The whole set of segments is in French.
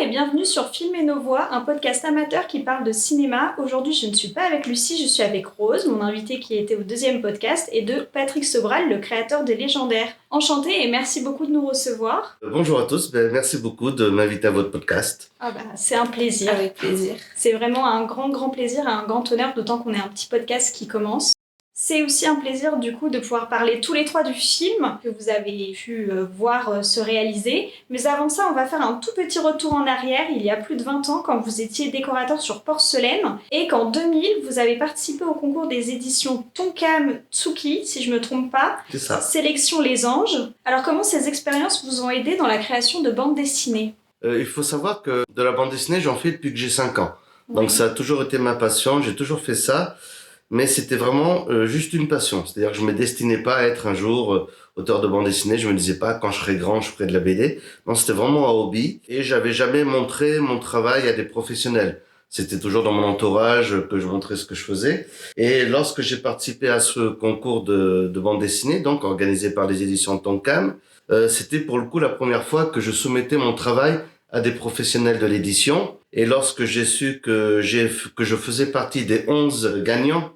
et bienvenue sur Film et nos voix, un podcast amateur qui parle de cinéma. Aujourd'hui, je ne suis pas avec Lucie, je suis avec Rose, mon invitée qui était au deuxième podcast, et de Patrick Sobral, le créateur des Légendaires. Enchanté et merci beaucoup de nous recevoir. Bonjour à tous, merci beaucoup de m'inviter à votre podcast. C'est un plaisir. Avec plaisir. C'est vraiment un grand plaisir et un grand honneur, d'autant qu'on est un petit podcast qui commence. C'est aussi un plaisir du coup de pouvoir parler tous les trois du film que vous avez pu voir se réaliser. Mais avant ça, on va faire un tout petit retour en arrière, il y a plus de 20 ans, quand vous étiez décorateur sur Porcelaine, et qu'en 2000, vous avez participé au concours des éditions Tonkam Tsuki, si je me trompe pas. C'est ça. Sélection Les Anges. Alors comment ces expériences vous ont aidé dans la création de bandes dessinées ? Il faut savoir que de la bande dessinée, j'en fais depuis que j'ai 5 ans. Oui. Donc ça a toujours été ma passion, j'ai toujours fait ça. Mais c'était vraiment juste une passion. C'est-à-dire que je me destinais pas à être un jour auteur de bande dessinée. Je me disais pas, quand je serai grand, je ferai de la BD. Non, c'était vraiment un hobby. Et j'avais jamais montré mon travail à des professionnels. C'était toujours dans mon entourage que je montrais ce que je faisais. Et lorsque j'ai participé à ce concours de bande dessinée, donc organisé par les éditions Tonkam, c'était pour le coup la première fois que je soumettais mon travail à des professionnels de l'édition. Et lorsque j'ai su que je faisais partie des 11 gagnants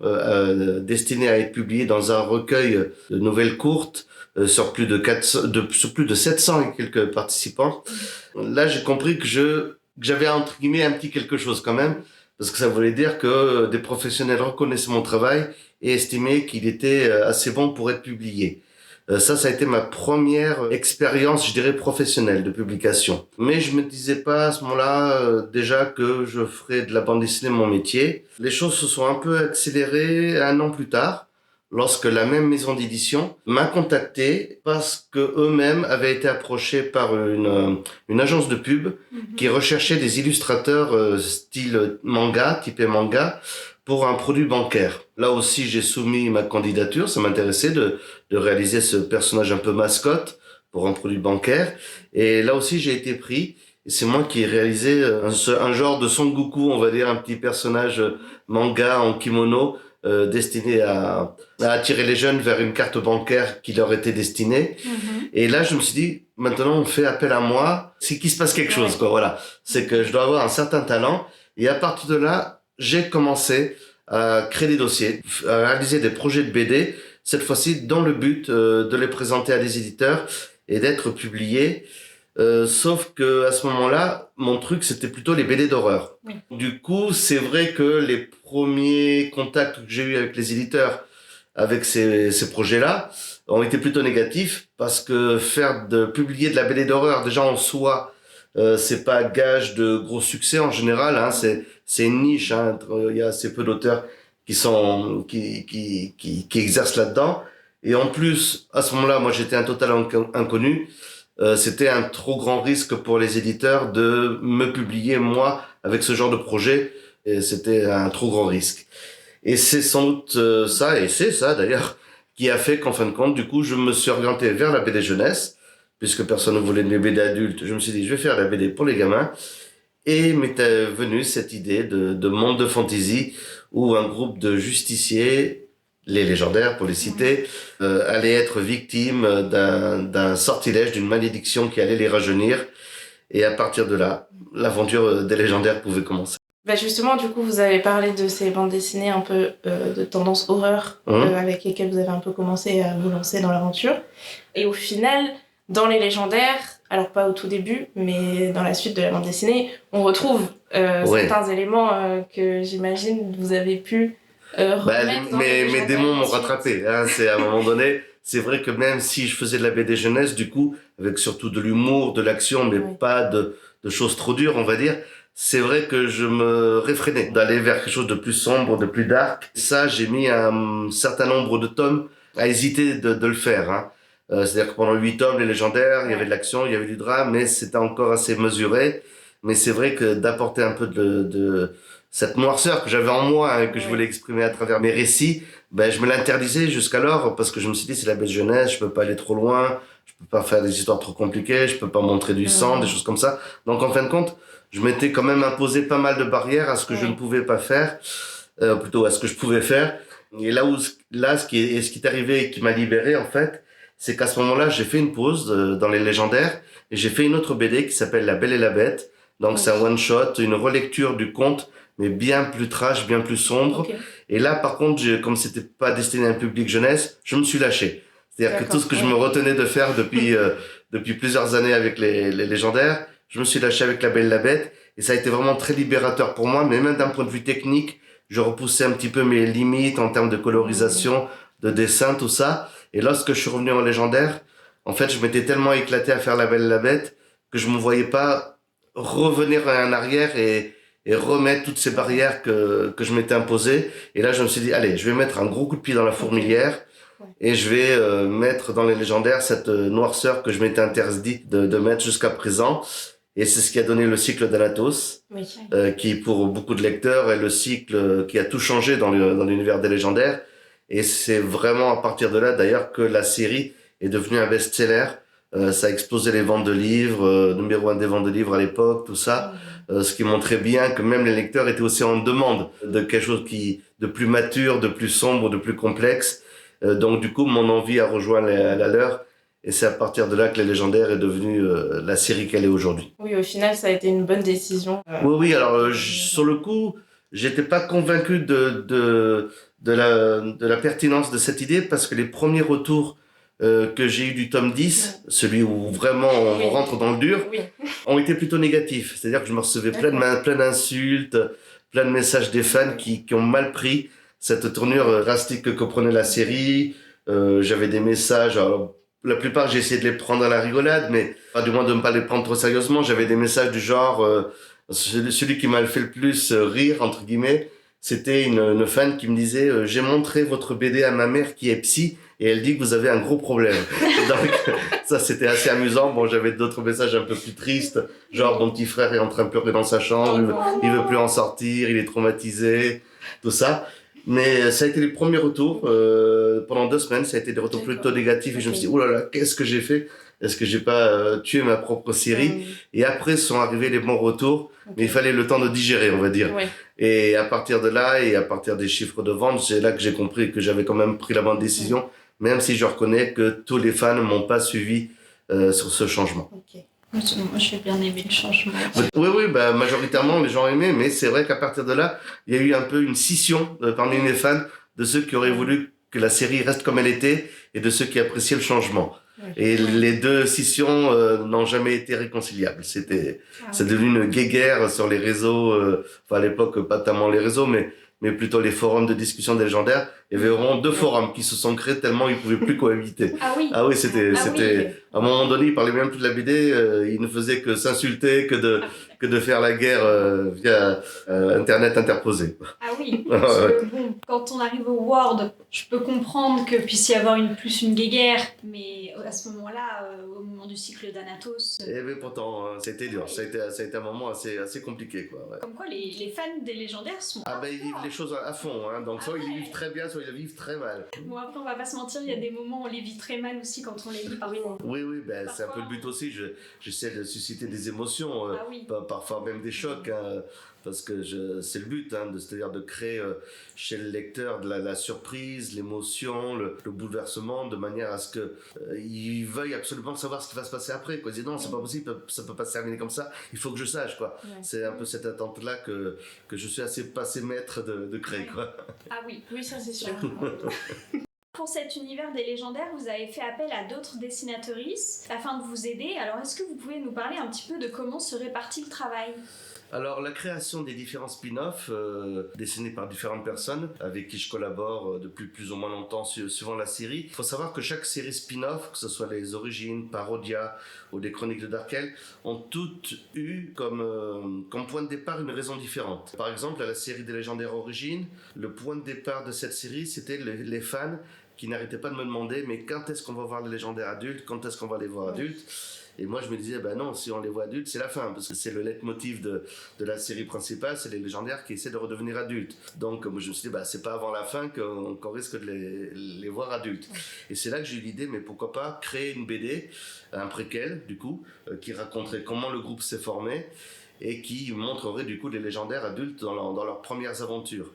destinés à être publiés dans un recueil de nouvelles courtes sur plus de 700 et quelques participants, là j'ai compris que j'avais entre guillemets un petit quelque chose quand même, parce que ça voulait dire que des professionnels reconnaissaient mon travail et estimaient qu'il était assez bon pour être publié. Ça a été ma première expérience, je dirais, professionnelle de publication. Mais je me disais pas à ce moment-là déjà que je ferais de la bande dessinée mon métier. Les choses se sont un peu accélérées 1 an plus tard, lorsque la même maison d'édition m'a contacté parce que eux-mêmes avaient été approchés par une agence de pub qui recherchait des illustrateurs style manga, typé manga, pour un produit bancaire. Là aussi, j'ai soumis ma candidature. Ça m'intéressait de réaliser ce personnage un peu mascotte pour un produit bancaire. Et là aussi, j'ai été pris. Et c'est moi qui ai réalisé un genre de Son Goku, on va dire, un petit personnage manga en kimono, destiné à attirer les jeunes vers une carte bancaire qui leur était destinée. Et là, je me suis dit, maintenant, on fait appel à moi. C'est qu'il se passe quelque chose, quoi. Voilà. C'est que je dois avoir un certain talent. Et à partir de là, j'ai commencé à créer des dossiers, à réaliser des projets de BD, cette fois-ci dans le but de les présenter à des éditeurs et d'être publiés. Sauf que à ce moment-là, mon truc, c'était plutôt les BD d'horreur. Oui. Du coup, c'est vrai que les premiers contacts que j'ai eus avec les éditeurs avec ces projets-là ont été plutôt négatifs, parce que publier de la BD d'horreur, déjà en soi, c'est pas gage de gros succès en général, hein. C'est une niche, hein. Il y a assez peu d'auteurs qui exercent là-dedans. Et en plus, à ce moment-là, moi, j'étais un total inconnu. C'était un trop grand risque pour les éditeurs de me publier, moi, avec ce genre de projet. Et c'était un trop grand risque. Et c'est sans doute ça, et c'est ça d'ailleurs, qui a fait qu'en fin de compte, du coup, je me suis orienté vers la BD jeunesse, puisque personne ne voulait de mes BD adultes. Je me suis dit, je vais faire la BD pour les gamins. Et m'est venue cette idée de monde de fantasy où un groupe de justiciers, les légendaires pour les citer, allaient être victimes d'un sortilège, d'une malédiction qui allait les rajeunir. Et à partir de là, l'aventure des légendaires pouvait commencer. Justement, du coup, vous avez parlé de ces bandes dessinées un peu de tendance horreur avec lesquelles vous avez un peu commencé à vous lancer dans l'aventure. Et au final, dans les légendaires, alors pas au tout début, mais dans la suite de la bande dessinée, on retrouve certains éléments que j'imagine vous avez pu remettre dans les mes légendaires démons m'ont ensuite. rattrapé, hein. C'est à un moment donné, c'est vrai que même si je faisais de la BD jeunesse, du coup, avec surtout de l'humour, de l'action, mais pas de choses trop dures, on va dire, c'est vrai que je me réfrénais d'aller vers quelque chose de plus sombre, de plus dark. Ça, j'ai mis un certain nombre de tomes à hésiter de le faire, hein. C'est-à-dire que pendant 8 tomes, les légendaires, il y avait de l'action, il y avait du drame, mais c'était encore assez mesuré. Mais c'est vrai que d'apporter un peu de cette noirceur que j'avais en moi, hein, que je voulais exprimer à travers mes récits, je me l'interdisais jusqu'alors, parce que je me suis dit, c'est la belle jeunesse, je peux pas aller trop loin, je peux pas faire des histoires trop compliquées, je peux pas montrer du sang, des choses comme ça. Donc en fin de compte, je m'étais quand même imposé pas mal de barrières à ce que je ne pouvais pas faire, plutôt à ce que je pouvais faire. Et ce qui est arrivé et qui m'a libéré, en fait, c'est qu'à ce moment-là, j'ai fait une pause dans les légendaires et j'ai fait une autre BD qui s'appelle La Belle et la Bête, Donc c'est un one-shot, une relecture du conte, mais bien plus trash, bien plus sombre. Ok. Et là, par contre, comme c'était pas destiné à un public jeunesse, je me suis lâché. C'est-à-dire que tout ce que je me retenais de faire depuis plusieurs années avec les légendaires, je me suis lâché avec La Belle et la Bête. Et ça a été vraiment très libérateur pour moi, mais même d'un point de vue technique, je repoussais un petit peu mes limites en termes de colorisation, de dessin, tout ça. Et lorsque je suis revenu en légendaire, en fait, je m'étais tellement éclaté à faire La Belle et la Bête que je me voyais pas revenir en arrière et remettre toutes ces barrières que je m'étais imposées. Et là, je me suis dit, allez, je vais mettre un gros coup de pied dans la fourmilière et je vais mettre dans les légendaires cette noirceur que je m'étais interdit de mettre jusqu'à présent. Et c'est ce qui a donné le cycle d'Anatos, qui pour beaucoup de lecteurs est le cycle qui a tout changé dans l'univers des légendaires. Et c'est vraiment à partir de là, d'ailleurs, que la série est devenue un best-seller. Ça a explosé les ventes de livres, numéro 1 des ventes de livres à l'époque, tout ça. Ce qui montrait bien que même les lecteurs étaient aussi en demande de quelque chose de plus mature, de plus sombre, de plus complexe. Donc du coup, mon envie a rejoint la leur. Et c'est à partir de là que Les Légendaires est devenue la série qu'elle est aujourd'hui. Oui, au final, ça a été une bonne décision. Oui, alors sur le coup, j'étais pas convaincu de la pertinence de cette idée parce que les premiers retours que j'ai eu du tome 10, celui où vraiment on rentre dans le dur, ont été plutôt négatifs. C'est-à-dire que je me recevais plein d'insultes, plein de messages des fans qui ont mal pris cette tournure drastique que prenait la série. J'avais des messages... Alors, la plupart, j'ai essayé de les prendre à la rigolade, mais pas du moins de ne pas les prendre trop sérieusement. J'avais des messages du genre, celui qui m'a fait le plus rire, entre guillemets, c'était une fan qui me disait, j'ai montré votre BD à ma mère qui est psy, et elle dit que vous avez un gros problème. Donc, ça, c'était assez amusant. Bon, j'avais d'autres messages un peu plus tristes, genre, mon petit frère est en train de pleurer dans sa chambre, il veut plus en sortir, il est traumatisé, tout ça. Mais ça a été les premiers retours. Pendant 2 semaines, ça a été des retours plutôt négatifs. Et je me suis dit, oh là là, qu'est-ce que j'ai fait? Est-ce que j'ai pas tué ma propre série? Et après sont arrivés les bons retours. Mais il fallait le temps de digérer, on va dire. Et à partir de là, et à partir des chiffres de vente, c'est là que j'ai compris que j'avais quand même pris la bonne décision. Même si je reconnais que tous les fans ne m'ont pas suivi sur ce changement. Moi, j'ai bien aimé le changement. Oui, majoritairement, les gens aimaient, mais c'est vrai qu'à partir de là, il y a eu un peu une scission parmi les fans de ceux qui auraient voulu que la série reste comme elle était et de ceux qui appréciaient le changement. Et les deux scissions n'ont jamais été réconciliables. C'est devenu une guéguerre sur les réseaux, enfin à l'époque pas tellement les réseaux, mais plutôt les forums de discussion des légendaires. Il y avait vraiment 2 forums qui se sont créés tellement ils pouvaient plus cohabiter. Ah oui, c'était à un moment donné, ils parlaient même plus de la BD, ils ne faisaient que s'insulter, que de faire la guerre via internet interposé. Ah oui, parce que bon, quand on arrive au Word, je peux comprendre que puisse y avoir plus une guéguerre, mais à ce moment-là, au moment du cycle d'Anatos... mais pourtant, c'était dur, ça a été un moment assez compliqué, quoi. Ouais. Comme quoi, les fans des légendaires sont... Ah ben, ils vivent les choses à fond, hein, donc soit ils les vivent très bien, soit ils les vivent très mal. Bon, après, on va pas se mentir, il y a des moments où on les vit très mal aussi quand on les lit parfois. Oui, ben, c'est un peu le but aussi, j'essaie de susciter des émotions, parfois même des chocs, hein, parce que c'est le but, hein, c'est-à-dire de créer chez le lecteur de la surprise, l'émotion, le bouleversement, de manière à ce qu'il veuille absolument savoir ce qui va se passer après, quoi. Il dit non, c'est pas possible, ça peut pas se terminer comme ça, il faut que je sache, quoi. C'est un peu cette attente-là que je suis assez passé maître de créer, quoi. Ah oui, ça c'est sûr. Pour cet univers des légendaires, vous avez fait appel à d'autres dessinatrices afin de vous aider. Alors, est-ce que vous pouvez nous parler un petit peu de comment se répartit le travail ? Alors, la création des différents spin-offs dessinés par différentes personnes avec qui je collabore depuis plus ou moins longtemps suivant la série. Il faut savoir que chaque série spin-off, que ce soit les origines, Parodia ou les chroniques de Darkel, ont toutes eu comme point de départ une raison différente. Par exemple, à la série des légendaires origines, le point de départ de cette série, c'était les fans qui n'arrêtaient pas de me demander mais quand est-ce qu'on va voir les légendaires adultes, quand est-ce qu'on va les voir adultes. Et moi je me disais non, si on les voit adultes c'est la fin, parce que c'est le leitmotiv de la série principale, c'est les légendaires qui essaient de redevenir adultes. Donc moi je me suis dit c'est pas avant la fin qu'on risque de les voir adultes. Et c'est là que j'ai eu l'idée, mais pourquoi pas créer une BD, un préquel du coup, qui raconterait comment le groupe s'est formé et qui montrerait du coup les légendaires adultes dans leurs premières aventures.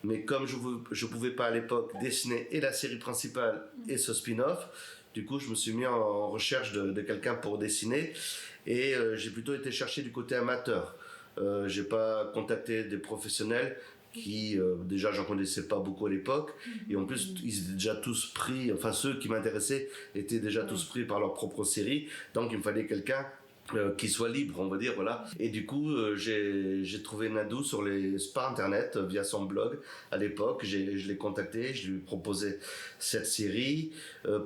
Mais comme je pouvais pas à l'époque dessiner et la série principale et ce spin-off, Du coup, je me suis mis en recherche de quelqu'un pour dessiner et j'ai plutôt été chercher du côté amateur. J'ai pas contacté des professionnels qui déjà j'en connaissais pas beaucoup à l'époque et en plus ils étaient déjà tous pris, enfin ceux qui m'intéressaient étaient déjà tous pris par leur propre série, donc il me fallait quelqu'un qui soit libre, on va dire, voilà. Et du coup, j'ai trouvé Nadou sur pas internet, via son blog à l'époque. Je l'ai contacté, je lui proposais cette série.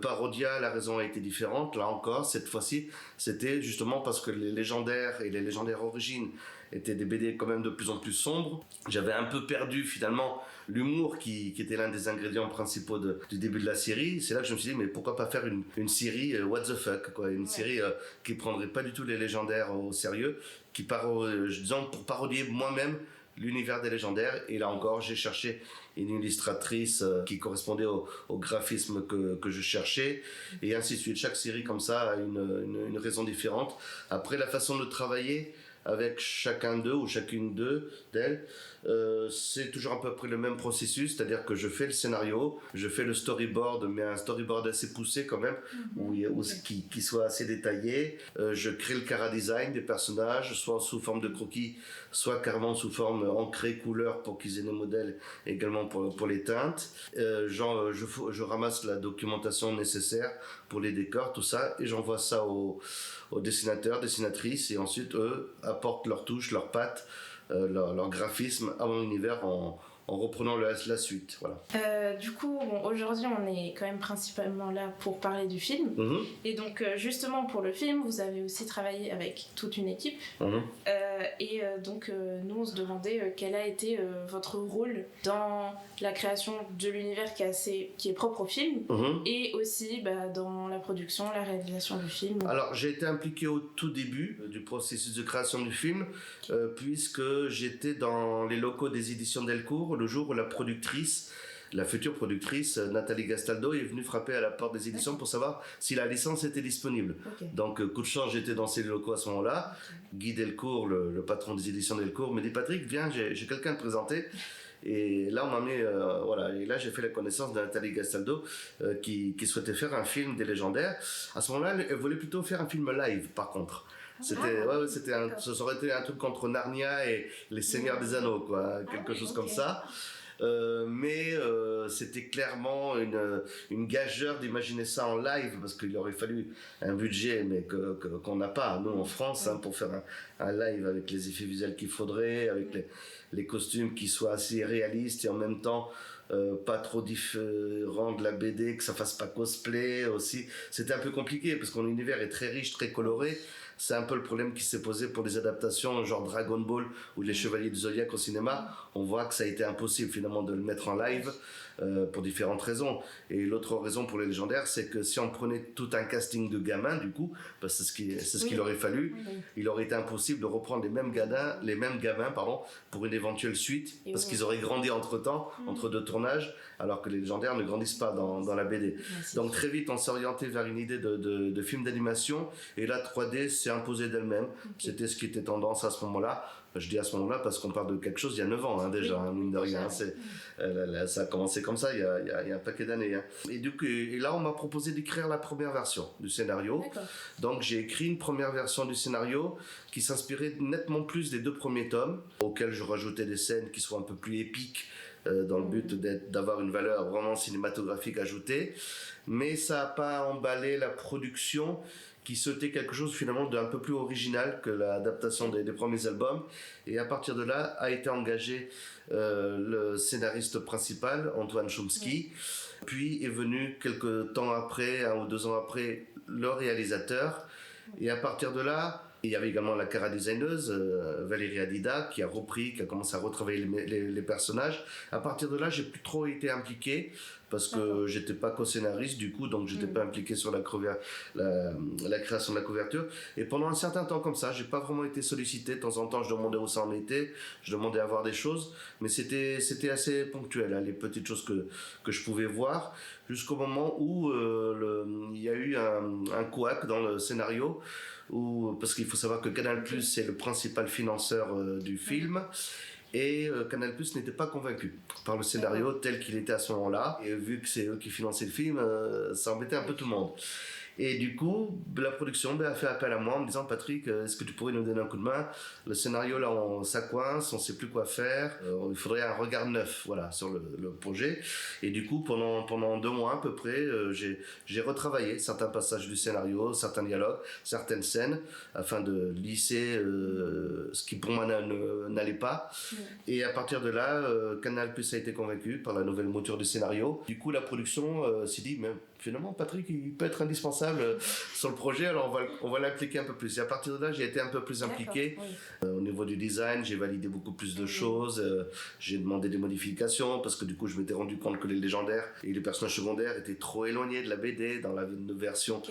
Parodia, la raison a été différente. Là encore, cette fois-ci, c'était justement parce que les légendaires et les légendaires origines étaient des BD quand même de plus en plus sombres. J'avais un peu perdu finalement l'humour qui était l'un des ingrédients principaux du début de la série. C'est là que je me suis dit, mais pourquoi pas faire une série what the fuck, quoi, une série qui prendrait pas du tout les légendaires au sérieux, disons pour parodier moi-même l'univers des légendaires. Et là encore, j'ai cherché une illustratrice qui correspondait au graphisme que je cherchais, et ainsi de suite. Chaque série comme ça a une raison différente. Après, la façon de travailler avec chacun d'eux ou chacune d'elles, c'est toujours à peu près le même processus, c'est-à-dire que je fais le scénario, je fais le storyboard, mais un storyboard assez poussé quand même, qui soit assez détaillé. Je crée le chara-design des personnages, soit sous forme de croquis, soit carrément sous forme encrée couleur pour qu'ils aient des modèles également pour les teintes. Je ramasse la documentation nécessaire pour les décors, tout ça, et j'envoie ça aux dessinateurs, dessinatrices, et ensuite eux apportent leurs touches, leurs pattes, leur graphisme à mon univers en reprenant la suite. Voilà. Du coup, aujourd'hui, on est quand même principalement là pour parler du film. Et donc, justement, pour le film, vous avez aussi travaillé avec toute une équipe. Donc, nous, on se demandait quel a été votre rôle dans la création de l'univers qui est propre au film, et aussi dans la production, la réalisation du film. Alors, j'ai été impliqué au tout début du processus de création du film, puisque j'étais dans les locaux des éditions Delcourt le jour où la future productrice, Nathalie Gastaldo, est venue frapper à la porte des éditions pour savoir si la licence était disponible. Donc, coup de chance, j'étais dans ces locaux à ce moment-là. Guy Delcourt, le patron des éditions Delcourt, me dit « Patrick, viens, j'ai quelqu'un à te présenter ». Et là, on m'a mis, et là, j'ai fait la connaissance de Nathalie Gastaldo, qui souhaitait faire un film des légendaires. À ce moment-là, elle voulait plutôt faire un film live, par contre. Ça aurait été un truc contre Narnia et les Seigneurs des Anneaux, quoi, quelque chose comme ça. Mais c'était clairement une gageure d'imaginer ça en live, parce qu'il aurait fallu un budget mais qu'on n'a pas nous en France, pour faire un live avec les effets visuels qu'il faudrait, avec les costumes qui soient assez réalistes et en même temps pas trop différents de la BD, que ça fasse pas cosplay aussi. C'était un peu compliqué parce que mon univers est très riche, très coloré. C'est un peu le problème qui s'est posé pour les adaptations genre Dragon Ball ou les Chevaliers du Zodiac au cinéma. On voit que ça a été impossible finalement de le mettre en live pour différentes raisons. Et l'autre raison pour les légendaires, c'est que si on prenait tout un casting de gamins, du coup, parce que c'est ce qu'il aurait fallu, il aurait été impossible de reprendre les mêmes gamins, pour une éventuelle suite, parce qu'ils auraient grandi entre-temps, entre deux tournages, alors que les légendaires ne grandissent pas dans la BD. Donc très vite, on s'est orienté vers une idée de film d'animation, et la 3D s'est imposée d'elle-même. C'était ce qui était tendance à ce moment-là. Je dis à ce moment-là parce qu'on parle de quelque chose il y a 9 ans déjà, mine de rien. Ça a commencé comme ça il y a un paquet d'années. Et là, on m'a proposé d'écrire la première version du scénario. Donc j'ai écrit une première version du scénario qui s'inspirait nettement plus des 2 premiers tomes, auxquels je rajoutais des scènes qui soient un peu plus épiques, dans le but d'avoir une valeur vraiment cinématographique ajoutée. Mais ça n'a pas emballé la production, qui souhaitait quelque chose finalement d'un peu plus original que l'adaptation des premiers albums. Et à partir de là a été engagé le scénariste principal, Antoine Chomsky. Puis est venu quelques temps après, 1 ou 2 ans après, le réalisateur. Et à partir de là, il y avait également la chara-designeuse, Valérie Adida, qui a commencé à retravailler les personnages. À partir de là, j'ai plus trop été impliqué, parce que j'étais pas co-scénariste du coup, donc j'étais pas impliqué sur la création de la couverture. Et pendant un certain temps comme ça, j'ai pas vraiment été sollicité. De temps en temps, je demandais où ça en était, je demandais à voir des choses, mais c'était assez ponctuel, les petites choses que je pouvais voir, jusqu'au moment où il y a eu un couac dans le scénario, parce qu'il faut savoir que Canal+, c'est le principal financeur du film. Et Canal+ n'était pas convaincu par le scénario tel qu'il était à ce moment-là. Et vu que c'est eux qui finançaient le film, ça embêtait un peu tout le monde. Et du coup, la production a fait appel à moi en me disant Patrick, est-ce que tu pourrais nous donner un coup de main? Le scénario là, ça coince, on sait plus quoi faire. Il faudrait un regard neuf, voilà, sur le projet. Et du coup, pendant 2 mois à peu près, j'ai retravaillé certains passages du scénario, certains dialogues, certaines scènes, afin de lisser ce qui pour moi n'allait pas. Et à partir de là, Canal+ a été convaincu par la nouvelle mouture du scénario. Du coup, la production s'est dit, mais finalement, Patrick, il peut être indispensable sur le projet, alors on va l'impliquer un peu plus. Et à partir de là, j'ai été un peu plus impliqué. Au niveau du design, j'ai validé beaucoup plus de choses. J'ai demandé des modifications parce que du coup, je m'étais rendu compte que les légendaires et les personnages secondaires étaient trop éloignés de la BD dans la version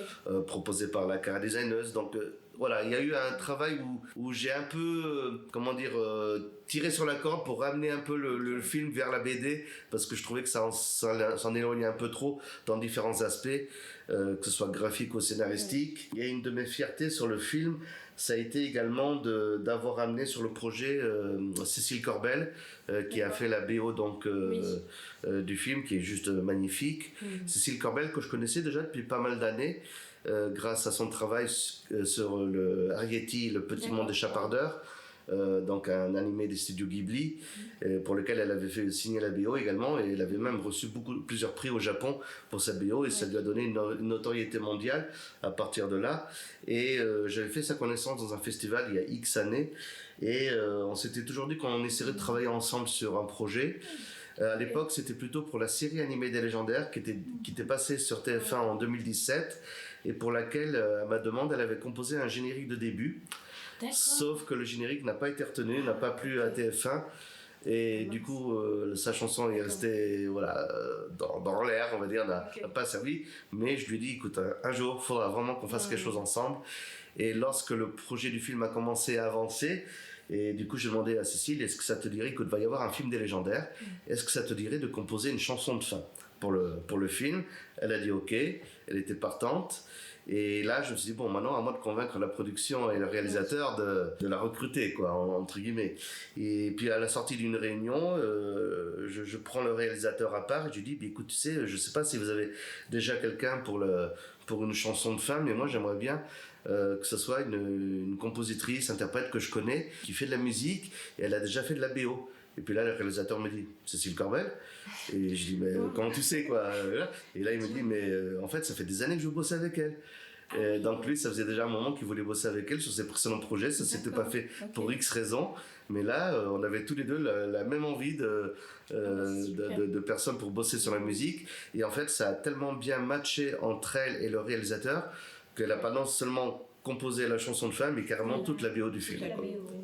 proposée par la cara designeuse. Donc voilà, il y a eu un travail où j'ai un peu, tiré sur la corde pour ramener un peu le film vers la BD, parce que je trouvais que ça s'en éloignait un peu trop dans différents aspects, que ce soit graphique ou scénaristique. Il y a une de mes fiertés sur le film, ça a été également d'avoir amené sur le projet Cécile Corbel, qui a fait la BO du film, qui est juste magnifique. Cécile Corbel, que je connaissais déjà depuis pas mal d'années, grâce à son travail sur le Arrietty, le petit monde des chapardeurs, donc un animé des studios Ghibli, pour lequel elle avait fait signer la BO également, et elle avait même reçu plusieurs prix au Japon pour sa BO, et ça lui a donné une notoriété mondiale à partir de là. Et j'avais fait sa connaissance dans un festival il y a X années, et on s'était toujours dit qu'on essaierait de travailler ensemble sur un projet. À l'époque, c'était plutôt pour la série animée des légendaires qui était passée sur TF1 en 2017, et pour laquelle, à ma demande, elle avait composé un générique de début. Sauf que le générique n'a pas été retenu, n'a pas plu à TF1, et du coup sa chanson est restée dans l'air, on va dire, n'a pas servi. Mais je lui ai dit, écoute, un jour il faudra vraiment qu'on fasse quelque chose ensemble. Et lorsque le projet du film a commencé à avancer, et du coup j'ai demandé à Cécile, est-ce que ça te dirait qu'il va y avoir un film des légendaires, est-ce que ça te dirait de composer une chanson de fin pour le film? Elle a dit ok, elle était partante. Et là, je me suis dit, bon, maintenant, à moi de convaincre la production et le réalisateur de la recruter, quoi, entre guillemets. Et puis, à la sortie d'une réunion, je prends le réalisateur à part et je lui dis, écoute, tu sais, je sais pas si vous avez déjà quelqu'un pour une chanson de fin, mais moi, j'aimerais bien que ce soit une compositrice, interprète que je connais, qui fait de la musique, et elle a déjà fait de la BO. Et puis là, le réalisateur me dit, Cécile Corbel. Et je dis, mais comment tu sais, quoi? Et là, il me dit, mais en fait, ça fait des années que je bosse avec elle. Et donc lui, ça faisait déjà un moment qu'il voulait bosser avec elle sur ses précédents projets. Ça s'était pas fait pour X raisons. Mais là, on avait tous les deux la même envie de personnes pour bosser sur la musique. Et en fait, ça a tellement bien matché entre elle et le réalisateur qu'elle a pas non seulement composé la chanson de fin, mais carrément toute la BO du film.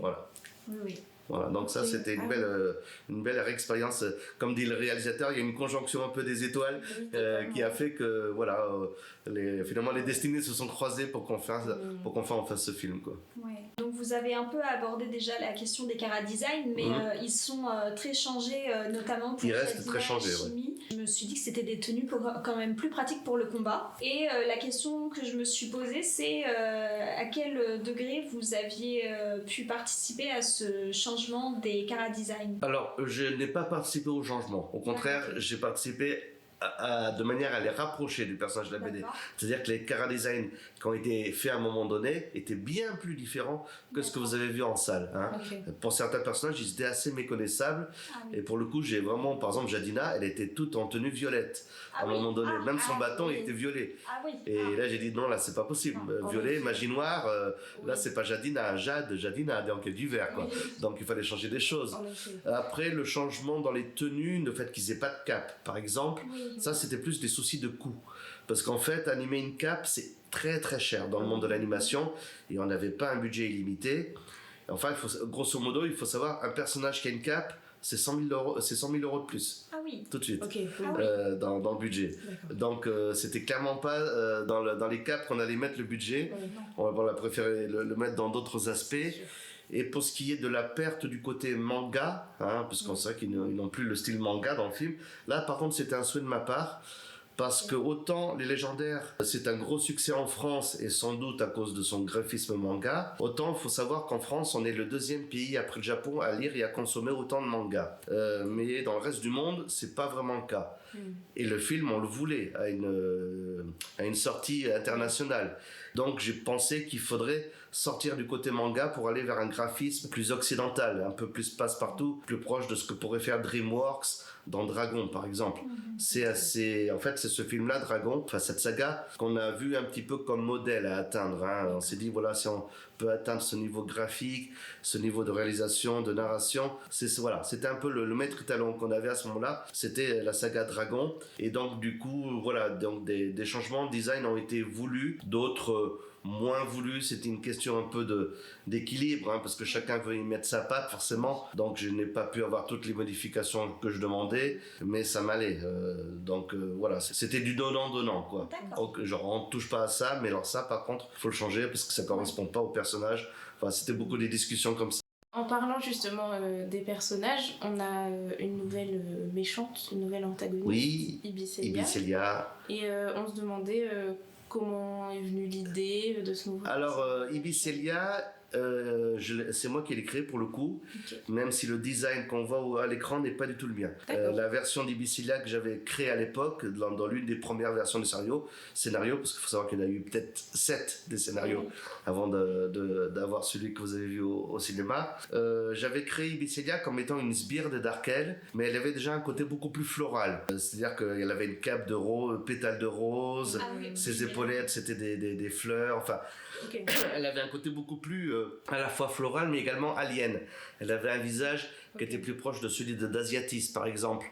Voilà. Oui. Voilà, donc ça c'était une belle expérience. Comme dit le réalisateur, il y a une conjonction un peu des étoiles qui a fait que finalement les destinées se sont croisées pour qu'on fasse ce film, quoi. Ouais. Donc vous avez un peu abordé déjà la question des chara-design, mais ils sont très changés, notamment pour ils restent très changés, chimie. Je me suis dit que c'était des tenues quand même plus pratiques pour le combat. Et la question que je me suis posée, c'est à quel degré vous aviez pu participer à ce changement des chara-design? Alors, je n'ai pas participé au changement. Au contraire, j'ai participé de manière à les rapprocher du personnage de la BD. C'est-à-dire que les chara-design qui ont été faits à un moment donné étaient bien plus différents que ce que vous avez vu en salle. Hein. Pour certains personnages, ils étaient assez méconnaissables. Et pour le coup, j'ai vraiment, par exemple, Jadina, elle était toute en tenue violette. À un moment donné, même son bâton il était violet. Et là, j'ai dit non, là, c'est pas possible. Violet, magie noire, là, c'est pas Jadina, Jadina, donc du vert, quoi. Donc, il fallait changer des choses. Après, le changement dans les tenues, le fait qu'ils aient pas de cape, par exemple, ça, c'était plus des soucis de coût. Parce qu'en fait, animer une cape, c'est très très cher dans le monde de l'animation, et on n'avait pas un budget illimité. Enfin, grosso modo, il faut savoir, un personnage qui a une cape, c'est 100 000 euros de plus. Ah oui. Tout de suite. Dans le budget. Donc, c'était clairement pas dans les capes qu'on allait mettre le budget. On a préféré le mettre dans d'autres aspects. Et pour ce qui est de la perte du côté manga, parce qu'on sait qu'ils n'ont plus le style manga dans le film, là par contre c'était un souhait de ma part, Parce que autant Les Légendaires, c'est un gros succès en France et sans doute à cause de son graphisme manga, autant il faut savoir qu'en France, on est le deuxième pays après le Japon à lire et à consommer autant de mangas. Mais dans le reste du monde, c'est pas vraiment le cas. Et le film, on le voulait à une sortie internationale. Donc j'ai pensé qu'il faudrait sortir du côté manga pour aller vers un graphisme plus occidental, un peu plus passe-partout, plus proche de ce que pourrait faire DreamWorks dans Dragon par exemple. En fait c'est ce film-là, Dragon, enfin cette saga qu'on a vu un petit peu comme modèle à atteindre. On s'est dit voilà, si on peut atteindre ce niveau graphique, ce niveau de réalisation, de narration, c'était un peu le maître étalon qu'on avait à ce moment-là. C'était la saga Dragon et donc du coup voilà, donc des changements de design ont été voulus, d'autres moins voulu, c'était une question un peu d'équilibre, parce que chacun veut y mettre sa patte forcément, donc je n'ai pas pu avoir toutes les modifications que je demandais, mais ça m'allait, voilà, c'était du donnant-donnant quoi. Donc, genre on touche pas à ça, mais alors ça par contre faut le changer parce que ça correspond pas au personnage, enfin c'était beaucoup des discussions comme ça. En parlant justement des personnages, on a une nouvelle méchante, une nouvelle antagoniste, oui, Ibiselia. Et on se demandait comment est venue l'idée de ce nouveau Alors, Ibiselia, c'est moi qui l'ai créé pour le coup, même si le design qu'on voit à l'écran n'est pas du tout le mien. La version d'Ibiselia que j'avais créée à l'époque, dans l'une des premières versions du scénario, parce qu'il faut savoir qu'il y en a eu peut-être 7 des scénarios avant d'avoir celui que vous avez vu au cinéma. J'avais créé Ibiselia comme étant une sbire de Darkel, mais elle avait déjà un côté beaucoup plus floral. C'est-à-dire qu'elle avait une cape de rose, pétales de rose, ses épaulettes c'était des fleurs, enfin, elle avait un côté beaucoup plus à la fois floral mais également alien. Elle avait un visage qui était plus proche de celui d'Asiatis par exemple,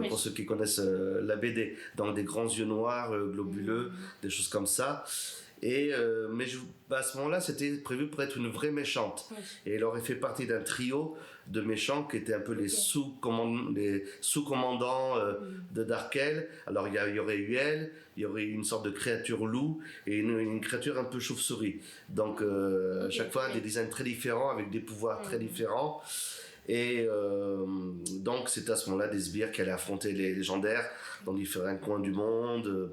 pour ceux qui connaissent la BD, dans des grands yeux noirs globuleux, des choses comme ça. Et mais à ce moment-là, c'était prévu pour être une vraie méchante. Et elle aurait fait partie d'un trio de méchants qui étaient un peu les sous-commandants de Darkel. Alors il y aurait eu elle, il y aurait une sorte de créature loup et une créature un peu chauve-souris. Donc à chaque fois des designs très différents avec des pouvoirs très différents. Et donc c'était à ce moment-là des sbires qui allaient affronter les légendaires dans différents coins du monde.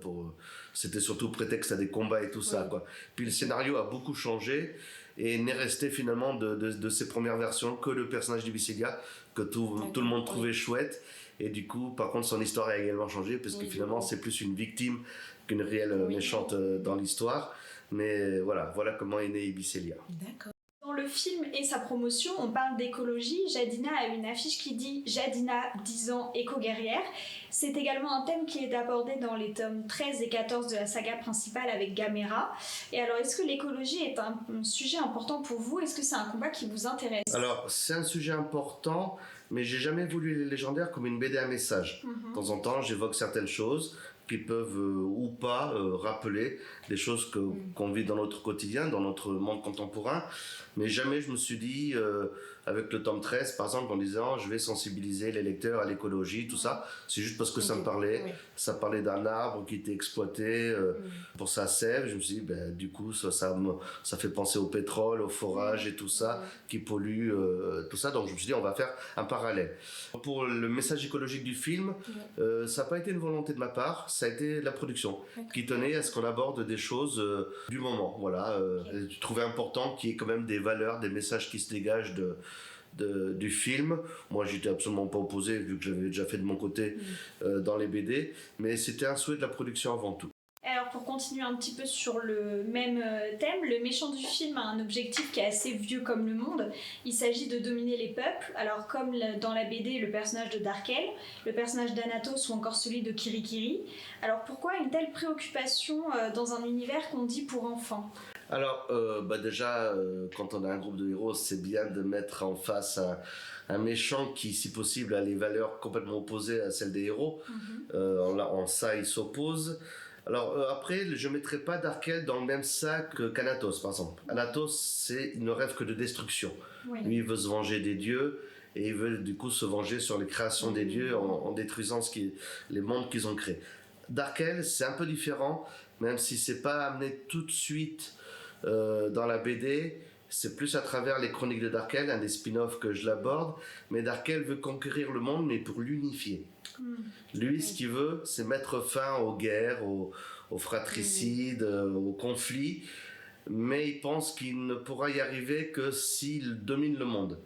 C'était surtout prétexte à des combats et tout ça quoi. Puis le scénario a beaucoup changé et n'est resté finalement de ces premières versions que le personnage d'Ibiselia que tout le monde trouvait chouette. Et du coup, par contre, son histoire a également changé parce que finalement, c'est plus une victime qu'une réelle méchante dans l'histoire. Mais voilà comment est née Ibiselia. D'accord. Dans le film et sa promotion, on parle d'écologie. Jadina a une affiche qui dit « Jadina, 10 ans, éco-guerrière ». C'est également un thème qui est abordé dans les tomes 13 et 14 de la saga principale avec Gamera. Et alors, est-ce que l'écologie est un sujet important pour vous ? Est-ce que c'est un combat qui vous intéresse ? Alors, c'est un sujet important, mais j'ai jamais voulu les légendaires comme une BD à message. De temps en temps, j'évoque certaines choses qui peuvent ou pas rappeler des choses qu'on vit dans notre quotidien, dans notre monde contemporain. Mais jamais je me suis dit, avec le tome 13 par exemple, en disant je vais sensibiliser les lecteurs à l'écologie, tout ça. C'est juste parce que ça me parlait. Ça parlait d'un arbre qui était exploité pour sa sève. Je me suis dit, du coup, ça fait penser au pétrole, au forage et tout ça, qui pollue tout ça. Donc je me suis dit, on va faire un parallèle. Pour le message écologique du film, ça n'a pas été une volonté de ma part. Ça a été la production qui tenait à ce qu'on aborde des choses du moment. Voilà, je trouvais important qu'il y ait quand même des valeurs, des messages qui se dégagent du film. Moi, j'étais absolument pas opposé vu que j'avais déjà fait de mon côté dans les BD, mais c'était un souhait de la production avant tout. Alors pour continuer un petit peu sur le même thème, le méchant du film a un objectif qui est assez vieux comme le monde. Il s'agit de dominer les peuples. Alors comme dans la BD, le personnage de Darkel, le personnage d'Anatos ou encore celui de Kirikiri. Alors pourquoi une telle préoccupation dans un univers qu'on dit pour enfants ? Alors déjà, quand on a un groupe de héros, c'est bien de mettre en face un méchant qui, si possible, a les valeurs complètement opposées à celles des héros. En ça, il s'oppose. Alors après, je ne mettrai pas Darkel dans le même sac qu'Anatos, par exemple. Anatos, il ne rêve que de destruction. Lui, il veut se venger des dieux et il veut du coup se venger sur les créations des dieux en détruisant les mondes qu'ils ont créés. Darkel, c'est un peu différent, même si c'est pas amené tout de suite dans la BD. C'est plus à travers les chroniques de Darkel, un des spin-offs que je l'aborde. Mais Darkel veut conquérir le monde, mais pour l'unifier. Lui, ce qu'il veut, c'est mettre fin aux guerres, aux fratricides, aux conflits, mais il pense qu'il ne pourra y arriver que s'il domine le monde,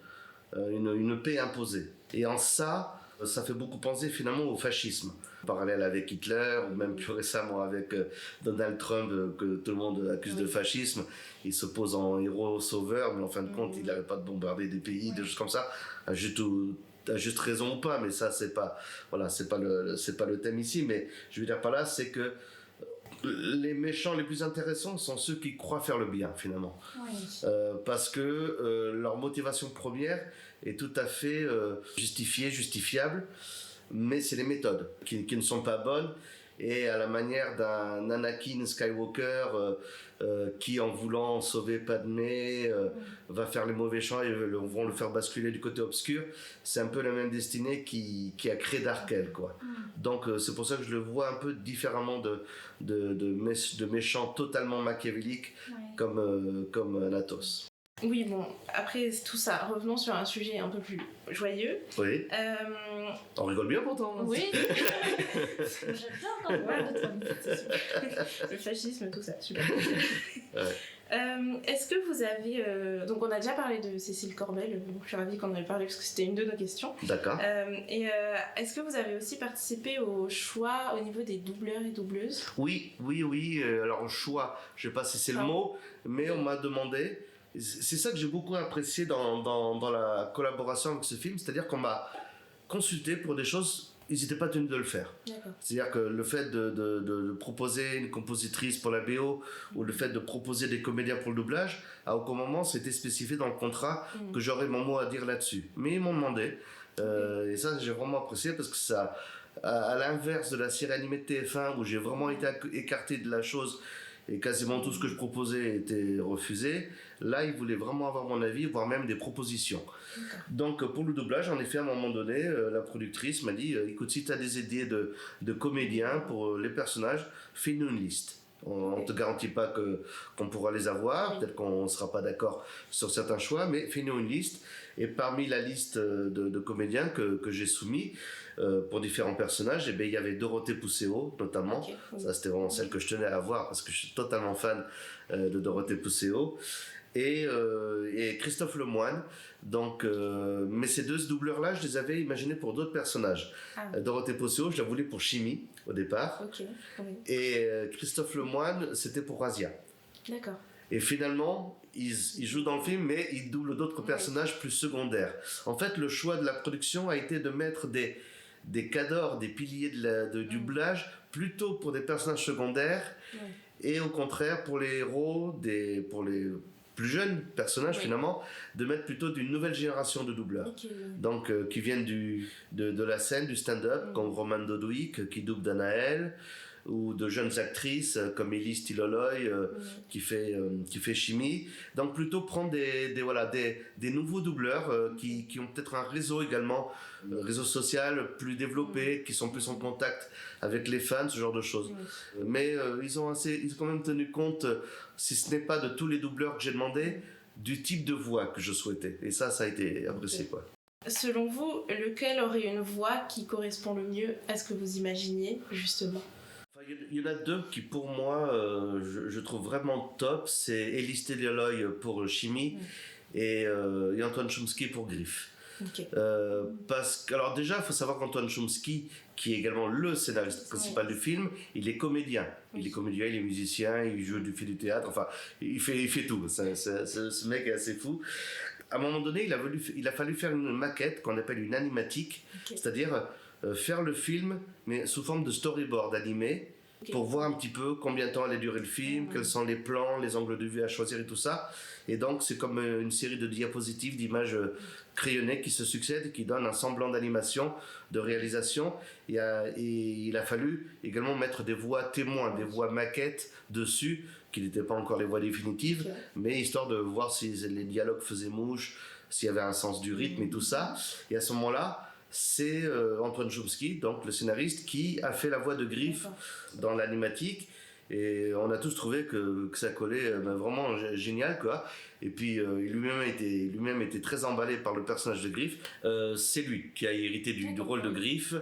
une paix imposée. Et en ça fait beaucoup penser finalement au fascisme. Parallèle avec Hitler, ou même plus récemment avec Donald Trump, que tout le monde accuse de fascisme. Il se pose en héros sauveur, mais en fin de compte, il n'arrête pas de bombarder des pays, des choses comme ça. À juste raison ou pas, mais ça, c'est pas le thème ici. Mais je veux dire par là, c'est que les méchants les plus intéressants sont ceux qui croient faire le bien, finalement. Oui. Parce que leur motivation première est tout à fait justifiable, mais c'est les méthodes qui ne sont pas bonnes. Et à la manière d'un Anakin Skywalker qui, en voulant sauver Padmé, va faire les mauvais choix et vont le faire basculer du côté obscur. C'est un peu la même destinée qui a créé Darkel, quoi. Donc c'est pour ça que je le vois un peu différemment de méchants totalement machiavéliques comme Natos. Oui, bon, après tout ça, revenons sur un sujet un peu plus joyeux. Oui. On rigole bien pourtant. Hein. Oui. J'adore quand on parle de toi. Le fascisme, tout ça, super. Est-ce que vous avez... donc on a déjà parlé de Cécile Corbel, je suis ravie qu'on en ait parlé parce que c'était une de nos questions. D'accord. Est-ce que vous avez aussi participé au choix au niveau des doubleurs et doubleuses ? Oui. Alors choix, je ne sais pas si c'est le mot, mais on m'a demandé... C'est ça que j'ai beaucoup apprécié dans la collaboration avec ce film, c'est-à-dire qu'on m'a consulté pour des choses, ils n'étaient pas tenus de le faire. D'accord. C'est-à-dire que le fait de proposer une compositrice pour la BO ou le fait de proposer des comédiens pour le doublage, à aucun moment c'était spécifié dans le contrat que j'aurais mon mot à dire là-dessus. Mais ils m'ont demandé, et ça j'ai vraiment apprécié parce que ça, à l'inverse de la série animée de TF1 où j'ai vraiment été écarté de la chose, et quasiment tout ce que je proposais était refusé. Là, ils voulaient vraiment avoir mon avis, voire même des propositions. Donc, pour le doublage, en effet, à un moment donné, la productrice m'a dit écoute, si tu as des idées de comédiens pour les personnages, fais-nous une liste. On ne te garantit pas qu'on pourra les avoir, peut-être qu'on ne sera pas d'accord sur certains choix, mais fais-nous une liste. Et parmi la liste de comédiens que j'ai soumis pour différents personnages, il y avait Dorothée Pousseau notamment. Ça, c'était vraiment celle que je tenais à voir parce que je suis totalement fan de Dorothée Pousseau. Et Christophe Lemoine. Donc, mais ces deux doubleurs-là, je les avais imaginés pour d'autres personnages. Dorothée Pousseau, je la voulais pour Chimie au départ. Et Christophe Lemoine, c'était pour Razia. D'accord. Et finalement, il joue dans le film, mais il double d'autres personnages plus secondaires. En fait, le choix de la production a été de mettre des cadors, des piliers de doublage, plutôt pour des personnages secondaires, et au contraire, pour les héros, pour les plus jeunes personnages finalement, de mettre plutôt d'une nouvelle génération de doubleurs. Donc qui viennent de la scène, du stand-up, comme Roman Dodwick qui double Danaël, ou de jeunes actrices comme Elise Tiloloy qui fait Chimie. Donc plutôt prendre des nouveaux doubleurs qui ont peut-être un réseau également, réseau social plus développé, qui sont plus en contact avec les fans, ce genre de choses. Mais ils ont quand même tenu compte, si ce n'est pas de tous les doubleurs que j'ai demandé, du type de voix que je souhaitais. Et ça a été apprécié, quoi. Selon vous, lequel aurait une voix qui correspond le mieux à ce que vous imaginiez, justement ? Enfin, il y en a deux qui, pour moi, je trouve vraiment top. C'est Elise Tiloloy pour Chimie et Antoine Chomsky pour Griff. Alors déjà, il faut savoir qu'Antoine Chomsky, qui est également le scénariste principal du film, il est comédien. Il est comédien, il est musicien, il joue du théâtre, enfin, il fait tout. Ce mec est assez fou. À un moment donné, il a fallu faire une maquette qu'on appelle une animatique, c'est-à-dire faire le film, mais sous forme de storyboard animé, pour voir un petit peu combien de temps allait durer le film, quels sont les plans, les angles de vue à choisir et tout ça. Et donc, c'est comme une série de diapositives, d'images crayonnées qui se succèdent, qui donnent un semblant d'animation, de réalisation. Et il a fallu également mettre des voix témoins, des voix maquettes dessus, qui n'étaient pas encore les voix définitives, mais histoire de voir si les dialogues faisaient mouche, s'il y avait un sens du rythme et tout ça. Et à ce moment-là, c'est Antoine Chomsky, donc le scénariste, qui a fait la voix de Griff dans l'animatique. Et on a tous trouvé que ça collait vraiment génial, quoi. Et puis il lui-même était très emballé par le personnage de Griff. C'est lui qui a hérité du rôle de Griff.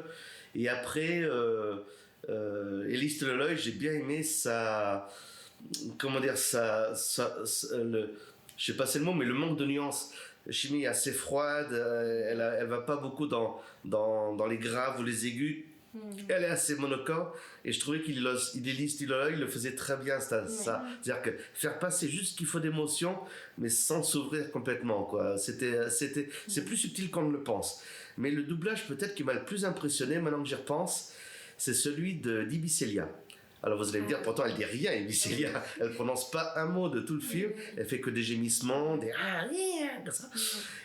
Et après, Élise Leloy, j'ai bien aimé comment dire, je sais pas c'est le mot, mais le manque de nuances. La chimie est assez froide, elle va pas beaucoup dans les graves ou les aigus. Elle est assez monocorde et je trouvais qu'Élise Leloy le faisait très bien ça. C'est-à-dire que faire passer juste ce qu'il faut d'émotion, mais sans s'ouvrir complètement, quoi. C'est plus subtil qu'on ne le pense. Mais le doublage peut-être qui m'a le plus impressionné, maintenant que j'y repense, c'est celui d'Ibicelia. Alors vous allez me dire, pourtant elle dit rien, Ibicelia. Elle prononce pas un mot de tout le film. Elle fait que des gémissements, comme ça,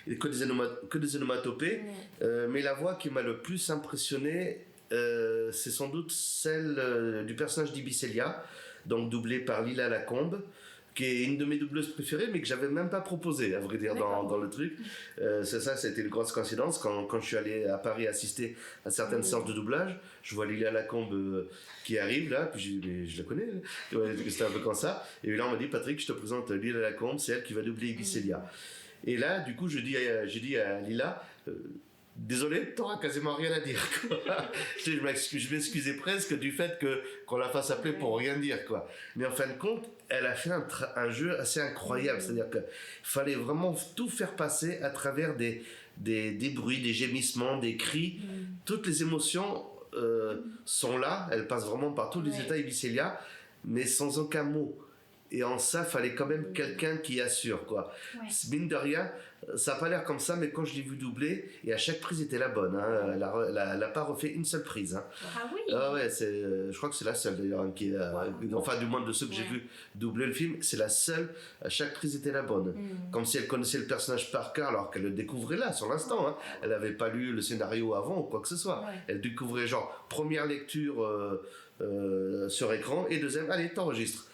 et que des onomatopées. Mais la voix qui m'a le plus impressionné, c'est sans doute celle du personnage d'Ibicelia, donc doublée par Lila Lacombe, qui est une de mes doubleuses préférées, mais que j'avais même pas proposé, à vrai dire, dans le truc. C'était une grosse coïncidence. Quand je suis allé à Paris assister à certaines séances de doublage, je vois Lila Lacombe qui arrive là, puis je dis, mais je la connais. C'était un peu comme ça. Et là, on m'a dit, Patrick, je te présente Lila Lacombe, c'est elle qui va doubler Ibi-Celia. Et là, du coup, j'ai dit à Lila, désolé, t'auras quasiment rien à dire. Je m'excusais presque du fait qu'on la fasse appeler pour rien dire, quoi. Mais en fin de compte, elle a fait un jeu assez incroyable. C'est-à-dire qu'il fallait vraiment tout faire passer à travers des bruits, des gémissements, des cris. Toutes les émotions sont là. Elles passent vraiment par tous les états Ibi-Celia, mais sans aucun mot. Et en ça, fallait quand même quelqu'un qui assure, quoi. Mine de rien, ça n'a pas l'air comme ça, mais quand je l'ai vu doubler, et à chaque prise était la bonne, hein. Elle a pas refait une seule prise, hein. Ah oui. Ah ouais, je crois que c'est la seule d'ailleurs, hein, enfin du moins de ceux que j'ai vu doubler le film, c'est la seule. À chaque prise était la bonne, comme si elle connaissait le personnage par cœur, alors qu'elle le découvrait là, sur l'instant, hein. Elle n'avait pas lu le scénario avant ou quoi que ce soit. Elle découvrait genre première lecture sur écran et deuxième, allez, t'enregistres.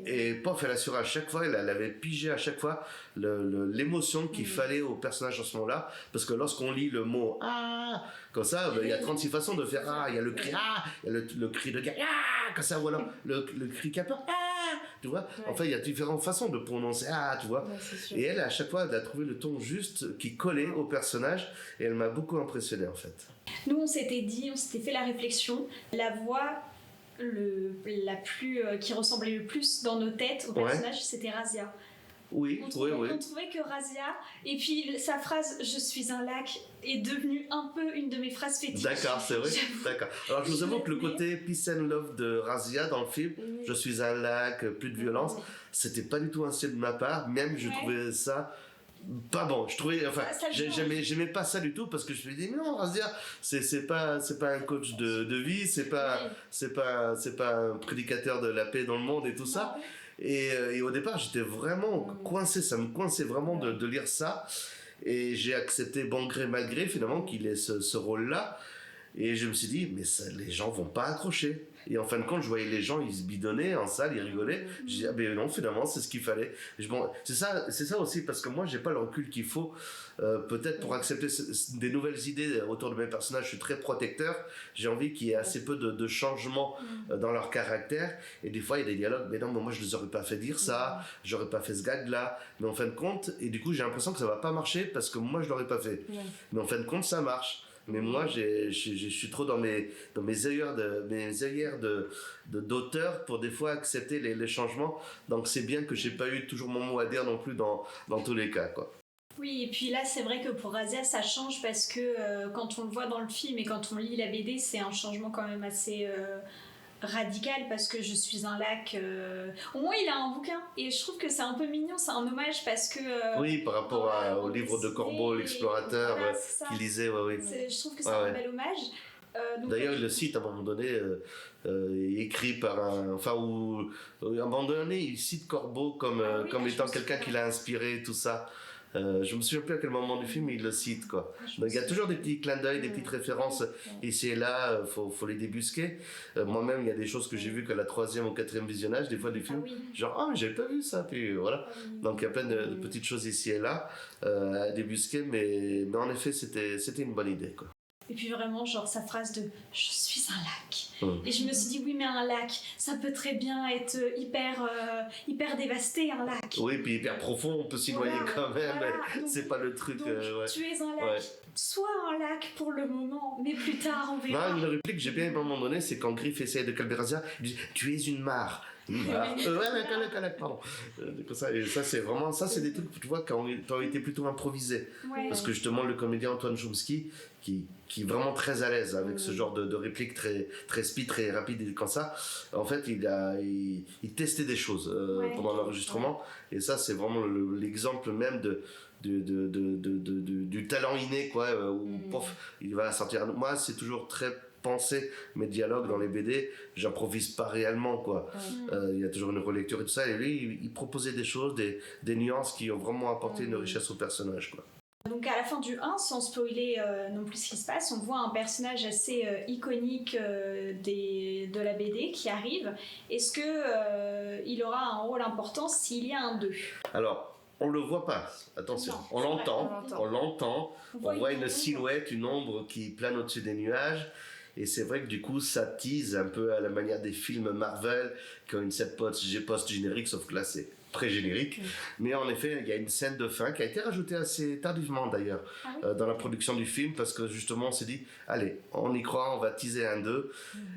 Et pof, elle assurait à chaque fois, elle avait pigé à chaque fois l'émotion qu'il fallait au personnage en ce moment-là, parce que lorsqu'on lit le mot ah comme ça, il y a 36 façons de faire ah, il y a le cri ah, il y a le cri de guerre ah, comme ça, voilà, le cri qui a peur ah, tu vois. Enfin, il y a différentes façons de prononcer ah, tu vois. Et elle, à chaque fois, elle a trouvé le ton juste qui collait au personnage, et elle m'a beaucoup impressionné en fait. Nous, on s'était fait la réflexion, la voix qui ressemblait le plus dans nos têtes au personnage, c'était Razia. Oui. On trouvait que Razia, et puis sa phrase « Je suis un lac » est devenue un peu une de mes phrases fétiches. D'accord, c'est vrai. D'accord. Alors je vous avoue que le côté peace and love de Razia dans le film, « Je suis un lac, plus de violence », c'était pas du tout un style de ma part, même je trouvais ça pas bon. Je trouvais, enfin, j'aimais pas ça du tout, parce que je me dis non, Razia, c'est pas un coach de vie, c'est pas un prédicateur de la paix dans le monde et tout ça. Et au départ, j'étais vraiment coincé, ça me coinçait vraiment de lire ça, et j'ai accepté bon gré mal gré finalement qu'il ait ce rôle-là. Et je me suis dit, mais ça, les gens vont pas accrocher. Et en fin de compte, je voyais les gens, ils se bidonnaient en salle, ils rigolaient. Je dis, ah ben non, finalement, c'est ce qu'il fallait. C'est ça aussi, parce que moi, j'ai pas le recul qu'il faut, peut-être pour accepter des nouvelles idées autour de mes personnages. Je suis très protecteur. J'ai envie qu'il y ait assez peu de changements dans leur caractère. Et des fois, il y a des dialogues, mais non, mais moi, je les aurais pas fait dire ça, j'aurais pas fait ce gag-là. Mais en fin de compte, et du coup, j'ai l'impression que ça va pas marcher parce que moi, je l'aurais pas fait. Mais en fin de compte, ça marche. Mais moi, je suis trop dans mes œillères d'auteur pour des fois accepter les changements. Donc c'est bien que j'ai pas eu toujours mon mot à dire non plus dans tous les cas, quoi. Oui, et puis là, c'est vrai que pour Razia, ça change parce que quand on le voit dans le film et quand on lit la BD, c'est un changement quand même assez radical, parce que je suis un lac. Au moins, il a un bouquin et je trouve que c'est un peu mignon, c'est un hommage parce que. Oui, par rapport au livre de Corbeau, l'explorateur, qu'il lisait. Je trouve que c'est un bel hommage. D'ailleurs, il le cite à un moment donné, écrit par un. Enfin, à un moment donné, il cite Corbeau comme étant quelqu'un qui l'a inspiré, tout ça. Je me souviens plus à quel moment du film il le cite, quoi. Donc il y a toujours des petits clins d'œil, des petites références ici et là, faut les débusquer. Moi-même, il y a des choses que j'ai vues qu'à la 3e ou 4e visionnage des fois du film, genre mais j'avais pas vu ça, puis voilà. Donc il y a plein de petites choses ici et là à débusquer, mais en effet c'était une bonne idée, quoi. Et puis vraiment, genre sa phrase de « je suis un lac ». Et je me suis dit, oui, mais un lac, ça peut très bien être hyper dévasté, un lac. Oui, puis hyper profond, on peut s'y noyer quand même. Voilà. C'est pas le truc. Donc, tu es un lac. Sois un lac pour le moment, mais plus tard, on verra. Non, une réplique que j'ai bien aimé à un moment donné, c'est quand Griff essaye de calmer Razia, il dit « tu es une mare ». Un lac, pardon. Comme ça, et ça, c'est vraiment, ça, c'est des trucs, tu vois, qui ont été plutôt improvisés. Ouais. Parce que justement, le comédien Antoine Chomsky, qui est vraiment très à l'aise avec ce genre de répliques très speed, très rapide, et comme ça, en fait, il testait des choses pendant l'enregistrement. Et ça, c'est vraiment l'exemple même du talent inné, quoi, où pof, il va sortir. Moi, c'est toujours très penser mes dialogues dans les BD, j'improvise pas réellement, quoi. Il y a toujours une relecture et tout ça, et lui il proposait des choses, des nuances qui ont vraiment apporté une richesse au personnage, quoi. Donc à la fin du 1, sans spoiler non plus ce qui se passe, on voit un personnage assez iconique de la BD qui arrive. Est-ce que il aura un rôle important s'il y a un 2 ? Alors, on le voit pas, attention, Non, on l'entend, on voit une silhouette, une ombre qui plane au-dessus des nuages. Et c'est vrai que du coup, ça tease un peu à la manière des films Marvel qui ont une scène post-générique, sauf que là, c'est pré-générique. Mais en effet, il y a une scène de fin qui a été rajoutée assez tardivement d'ailleurs dans la production du film, parce que justement, on s'est dit, allez, on y croit, on va teaser un 2.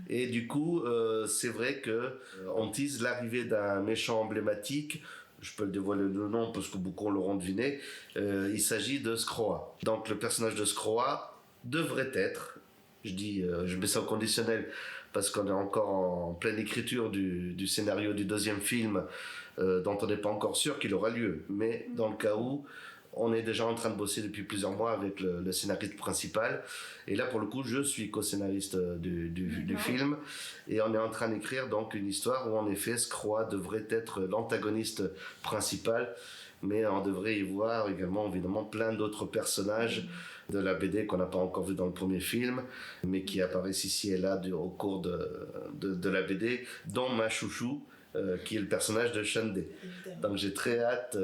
Et du coup, c'est vrai que on tease l'arrivée d'un méchant emblématique. Je peux le dévoiler le nom parce que beaucoup l'auront deviné. Il s'agit de Skroa. Donc le personnage de Skroa devrait être, je mets ça au conditionnel parce qu'on est encore en pleine écriture du scénario du deuxième film dont on n'est pas encore sûr qu'il aura lieu. Mais dans le cas où, on est déjà en train de bosser depuis plusieurs mois avec le scénariste principal. Et là, pour le coup, je suis co-scénariste du film. Et on est en train d'écrire donc une histoire où, en effet, Skroa devrait être l'antagoniste principal. Mais on devrait y voir également, évidemment, plein d'autres personnages de la BD qu'on n'a pas encore vu dans le premier film, mais qui apparaissent ici et là au cours de la BD, dont ma chouchou, qui est le personnage de Shandé. Donc j'ai très hâte,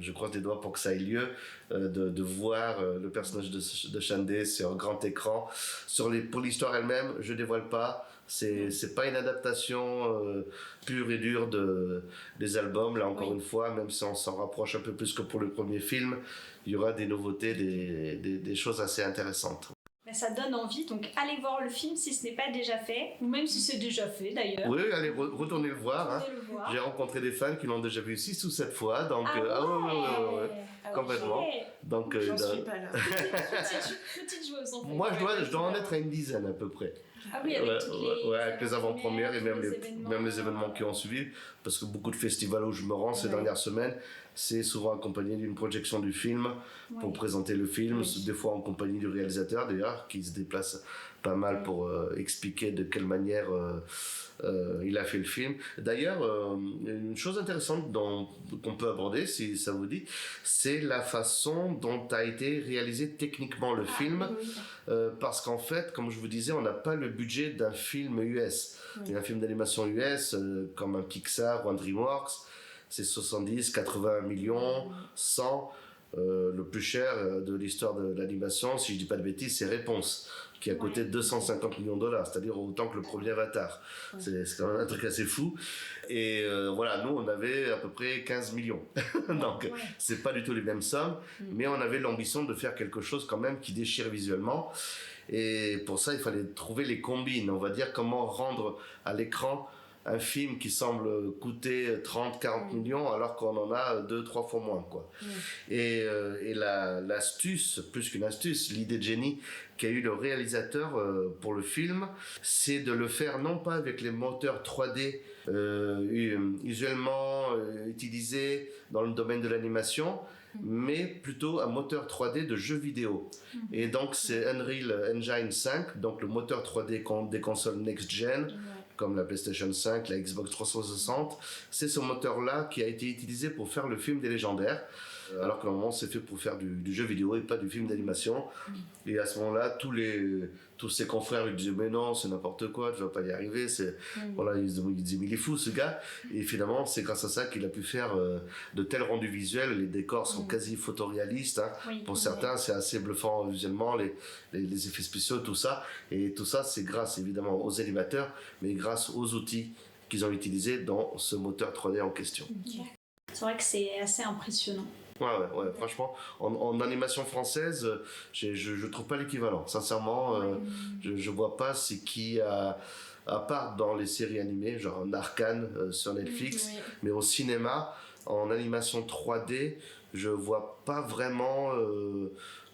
je croise les doigts pour que ça ait lieu, de voir le personnage de Shandé sur grand écran. Pour l'histoire elle-même, je dévoile pas. C'est pas une adaptation pure et dure des albums, là encore une fois, même si on s'en rapproche un peu plus que pour le premier film, il y aura des nouveautés, des choses assez intéressantes. Ben, ça donne envie, donc allez voir le film si ce n'est pas déjà fait, ou même si c'est déjà fait d'ailleurs. Oui, allez, retournez le voir. J'ai rencontré des fans qui l'ont déjà vu 6 ou 7 fois, donc complètement. Donc, j'en suis pas là. Petite joueuse en fait. Moi, je dois en être à une dizaine à peu près. Ah oui, avec avec les avant-premières et même les événements qui ont suivi, parce que beaucoup de festivals où je me rends ces dernières semaines, c'est souvent accompagné d'une projection du film pour présenter le film, des fois en compagnie du réalisateur d'ailleurs, qui se déplace pas mal pour expliquer de quelle manière il a fait le film. D'ailleurs, une chose intéressante qu'on peut aborder, si ça vous dit, c'est la façon dont a été réalisé techniquement le film, parce qu'en fait, comme je vous disais, on n'a pas le budget d'un film US. Un film d'animation US, comme un Pixar ou un DreamWorks, c'est 70, 80 millions, 100. Le plus cher de l'histoire de l'animation, si je dis pas de bêtises, c'est Réponse, qui a coûté 250 millions de dollars, c'est-à-dire autant que le premier Avatar. C'est quand même un truc assez fou. Et voilà, nous, on avait à peu près 15 millions. Donc, c'est pas du tout les mêmes sommes, mais on avait l'ambition de faire quelque chose quand même qui déchire visuellement. Et pour ça, il fallait trouver les combines, on va dire comment rendre à l'écran un film qui semble coûter 30-40 millions alors qu'on en a 2-3 fois moins, quoi. Et l'astuce, plus qu'une astuce, l'idée de génie qu'a eu le réalisateur pour le film, c'est de le faire non pas avec les moteurs 3D usuellement utilisés dans le domaine de l'animation, mais plutôt un moteur 3D de jeux vidéo. Et donc c'est Unreal Engine 5, donc le moteur 3D des consoles next-gen, comme la PlayStation 5, la Xbox 360. C'est ce moteur-là qui a été utilisé pour faire le film des Légendaires, alors que normalement c'est fait pour faire du jeu vidéo et pas du film d'animation. Et à ce moment-là, tous tous ses confrères lui disaient mais non c'est n'importe quoi, tu vas pas y arriver, voilà, ils disaient mais il est fou ce gars, et finalement c'est grâce à ça qu'il a pu faire de tels rendus visuels. Les décors sont quasi photoréalistes, hein. Pour certains c'est assez bluffant visuellement, les effets spéciaux, tout ça, et tout ça c'est grâce évidemment aux animateurs, mais grâce aux outils qu'ils ont utilisés dans ce moteur 3D en question. C'est vrai que c'est assez impressionnant. Ouais, franchement, en animation française, je trouve pas l'équivalent. Sincèrement, je vois pas c'est qui à part dans les séries animées, genre Narcan sur Netflix, mais au cinéma, en animation 3D, je vois pas vraiment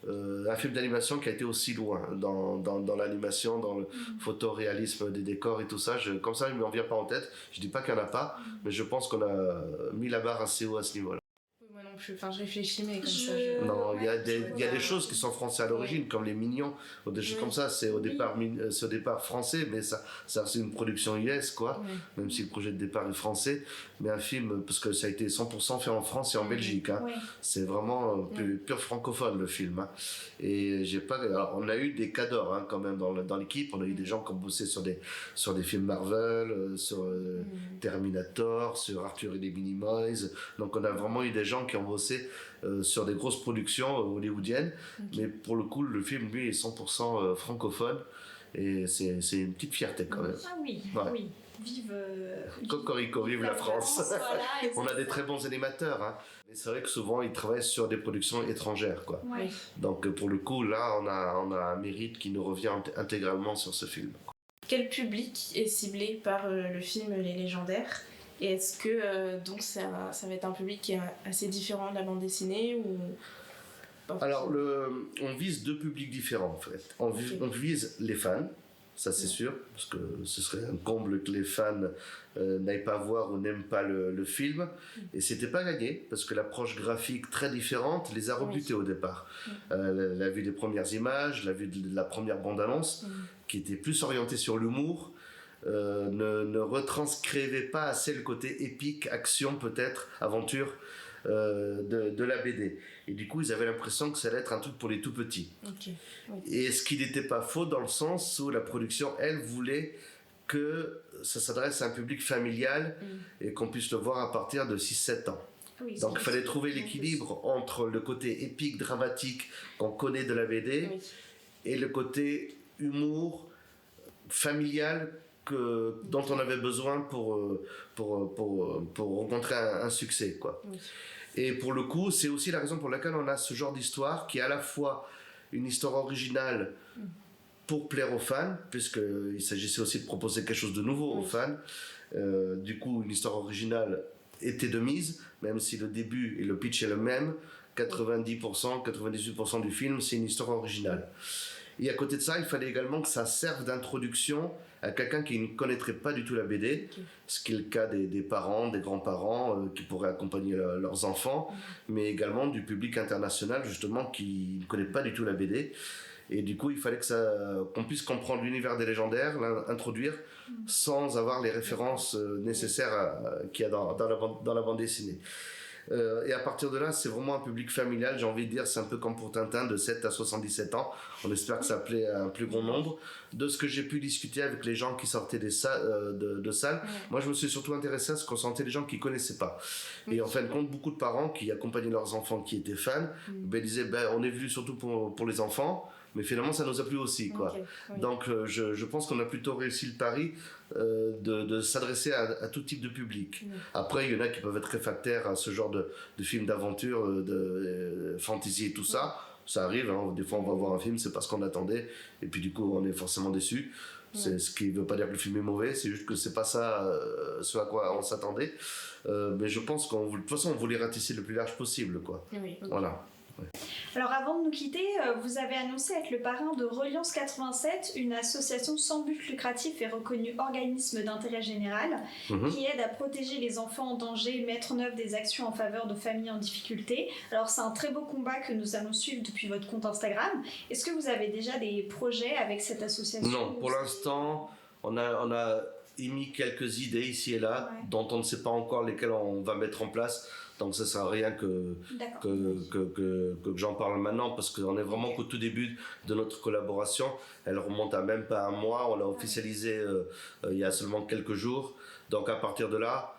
un film d'animation qui a été aussi loin dans l'animation, dans le photoréalisme des décors et tout ça. Comme ça, il me vient pas en tête. Je dis pas qu'il y en a pas, mais je pense qu'on a mis la barre assez haut à ce niveau-là. Moi non plus, je réfléchis, mais comme ça Non, il y a des choses qui sont françaises à l'origine, comme les Mignons, ou des choses comme ça, c'est au départ français, mais ça c'est une production US, quoi, même si le projet de départ est français, mais un film, parce que ça a été 100% fait en France et en Belgique, hein. C'est vraiment pur francophone le film, hein. Et alors, on a eu des cadors, hein, quand même dans l'équipe, on a eu des gens qui ont bossé sur des films Marvel, sur Terminator, sur Arthur et les Minimoys, donc on a vraiment eu des gens qui ont bossé sur des grosses productions hollywoodiennes, mais pour le coup le film lui est 100% francophone, et c'est une petite fierté quand même. Ah oui, oui. Vive Cocorico, vive la France. Voilà, on a des très bons animateurs, hein. Mais c'est vrai que souvent ils travaillent sur des productions étrangères, quoi. Donc pour le coup là on a un mérite qui nous revient intégralement sur ce film. Quel public est ciblé par le film Les Légendaires ? Et est-ce que donc ça va être un public qui est assez différent de la bande dessinée ou... Alors on vise deux publics différents en fait. On vise les fans, ça c'est sûr, parce que ce serait un comble que les fans n'aillent pas voir ou n'aiment pas le film. Et c'était pas gagné, parce que l'approche graphique très différente les a rebutés au départ. La vue des premières images, la vue de la première bande-annonce, qui était plus orientée sur l'humour, ne retranscrivait pas assez le côté épique, action peut-être, aventure de la BD. Et du coup, ils avaient l'impression que ça allait être un truc pour les tout petits. Et ce qui n'était pas faux dans le sens où la production, elle, voulait que ça s'adresse à un public familial et qu'on puisse le voir à partir de 6-7 ans. Donc il fallait trouver l'équilibre entre le côté épique, dramatique qu'on connaît de la BD et le côté humour familial dont on avait besoin pour rencontrer un succès, quoi. Et pour le coup, c'est aussi la raison pour laquelle on a ce genre d'histoire qui est à la fois une histoire originale pour plaire aux fans, puisqu'il s'agissait aussi de proposer quelque chose de nouveau aux fans. Du coup, une histoire originale était de mise, même si le début et le pitch est le même. 90%, 98% du film, c'est une histoire originale. Et à côté de ça, il fallait également que ça serve d'introduction à quelqu'un qui ne connaîtrait pas du tout la BD, ce qui est le cas des parents, des grands-parents qui pourraient accompagner leurs enfants, mais également du public international justement qui ne connaît pas du tout la BD. Et du coup, il fallait qu'on puisse comprendre l'univers des légendaires, l'introduire, sans avoir les références nécessaires qu'il y a dans la bande dessinée. Et à partir de là, c'est vraiment un public familial, j'ai envie de dire, c'est un peu comme pour Tintin, de 7 à 77 ans. On espère que ça plaît à un plus grand nombre. De ce que j'ai pu discuter avec les gens qui sortaient des salles, de salles, moi je me suis surtout intéressé à ce qu'on sentait les gens qui connaissaient pas. Et en fin de compte, beaucoup de parents qui accompagnaient leurs enfants qui étaient fans, disaient, on est venu surtout pour les enfants, mais finalement ça nous a plu aussi, quoi. Donc je pense qu'on a plutôt réussi le pari de s'adresser à tout type de public. Après il y en a qui peuvent être réfractaires à ce genre de film d'aventure, de fantasy et tout ça. Ça arrive, hein. Des fois on va voir un film, c'est pas ce qu'on attendait, et puis du coup on est forcément déçu. C'est ce qui veut pas dire que le film est mauvais, c'est juste que c'est pas ça ce à quoi on s'attendait. Mais je pense de toute façon on voulait ratisser le plus large possible, quoi. Voilà. Alors avant de nous quitter, vous avez annoncé être le parrain de Reliance 87, une association sans but lucratif et reconnue organisme d'intérêt général, qui aide à protéger les enfants en danger et mettre en œuvre des actions en faveur de familles en difficulté. Alors c'est un très beau combat que nous allons suivre depuis votre compte Instagram. Est-ce que vous avez déjà des projets avec cette association? Non, pour l'instant, on a émis quelques idées ici et là, dont on ne sait pas encore lesquelles on va mettre en place. Donc ça sert à rien que j'en parle maintenant, parce qu'on est vraiment qu'au tout début de notre collaboration. Elle remonte à même pas un mois, on l'a officialisé il y a seulement quelques jours. Donc à partir de là,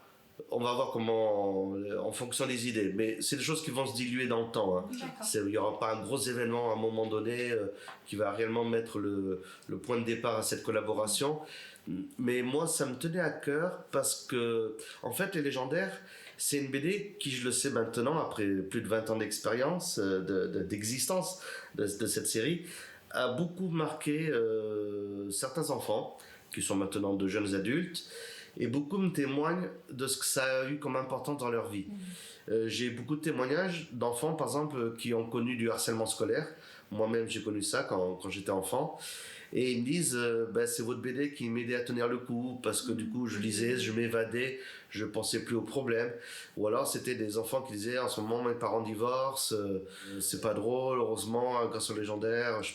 on va voir comment, en fonction des idées. Mais c'est des choses qui vont se diluer dans le temps. Hein. Il n'y aura pas un gros événement à un moment donné qui va réellement mettre le point de départ à cette collaboration. Mais moi, ça me tenait à cœur parce que, en fait, Les Légendaires, c'est une BD qui, je le sais maintenant, après plus de 20 ans d'expérience, d'existence de cette série, a beaucoup marqué certains enfants qui sont maintenant de jeunes adultes. Et beaucoup me témoignent de ce que ça a eu comme importance dans leur vie. J'ai beaucoup de témoignages d'enfants, par exemple, qui ont connu du harcèlement scolaire. Moi-même, j'ai connu ça quand j'étais enfant. Et ils me disent, c'est votre BD qui m'aidait à tenir le coup, parce que du coup, je lisais, je m'évadais, je pensais plus aux problèmes. Ou alors, c'était des enfants qui disaient, en ce moment, mes parents divorcent, c'est pas drôle, heureusement, grâce aux Légendaires, je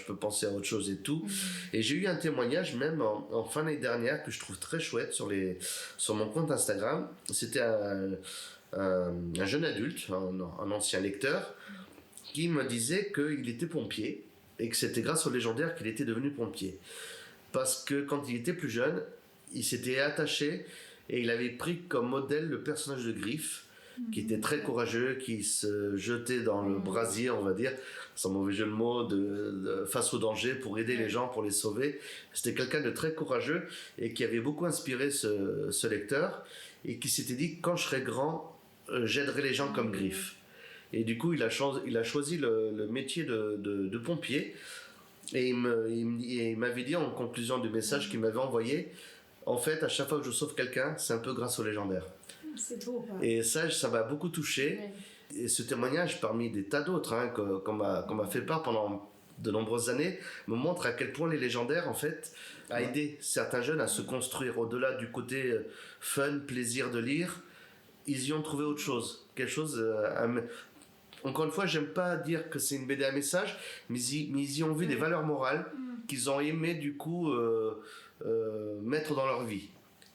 peux penser à autre chose et tout. Et j'ai eu un témoignage, même en fin d'année dernière, que je trouve très chouette sur mon compte Instagram. C'était un jeune adulte, un ancien lecteur, qui me disait qu'il était pompier, et que c'était grâce aux Légendaires qu'il était devenu pompier. Parce que quand il était plus jeune, il s'était attaché et il avait pris comme modèle le personnage de Griffe, qui était très courageux, qui se jetait dans le brasier, on va dire, sans mauvais jeu de mots, face au danger pour aider les gens, pour les sauver. C'était quelqu'un de très courageux et qui avait beaucoup inspiré ce lecteur, et qui s'était dit, quand je serai grand, j'aiderai les gens comme Griffe. Et du coup, il a choisi le métier de pompier. Et il m'avait dit en conclusion du message qu'il m'avait envoyé, en fait, à chaque fois que je sauve quelqu'un, c'est un peu grâce aux Légendaires. C'est beau. Et ça m'a beaucoup touché. Ouais. Et ce témoignage, parmi des tas d'autres qu'on m'a fait part pendant de nombreuses années, me montre à quel point les Légendaires, en fait, a aidé certains jeunes à se construire au-delà du côté fun, plaisir de lire. Ils y ont trouvé autre chose, quelque chose. Encore une fois, j'aime pas dire que c'est une BD à message, mais ils y ont vu des valeurs morales qu'ils ont aimé du coup mettre dans leur vie.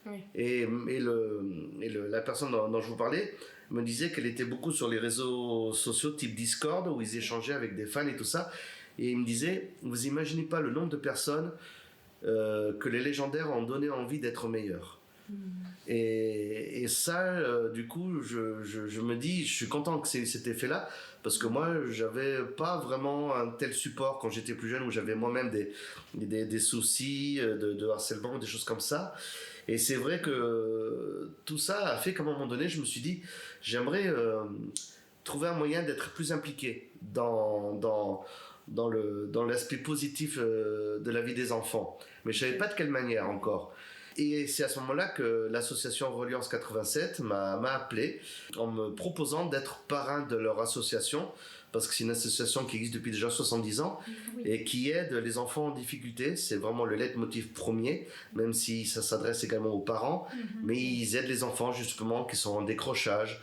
Oui. Et la personne dont je vous parlais me disait qu'elle était beaucoup sur les réseaux sociaux type Discord, où ils échangeaient avec des fans et tout ça. Et il me disait, vous imaginez pas le nombre de personnes que les Légendaires ont donné envie d'être meilleurs. Et ça, du coup, je me dis, je suis content que c'est cet effet-là, parce que moi, j'avais pas vraiment un tel support quand j'étais plus jeune, où j'avais moi-même des soucis de harcèlement, des choses comme ça. Et c'est vrai que tout ça a fait qu'à un moment donné, je me suis dit, j'aimerais trouver un moyen d'être plus impliqué dans l'aspect positif de la vie des enfants. Mais je savais pas de quelle manière encore. Et c'est à ce moment-là que l'association Reliance 87 m'a appelé en me proposant d'être parrain de leur association, parce que c'est une association qui existe depuis déjà 70 ans et qui aide les enfants en difficulté. C'est vraiment le leitmotiv premier, même si ça s'adresse également aux parents, mais ils aident les enfants justement qui sont en décrochage,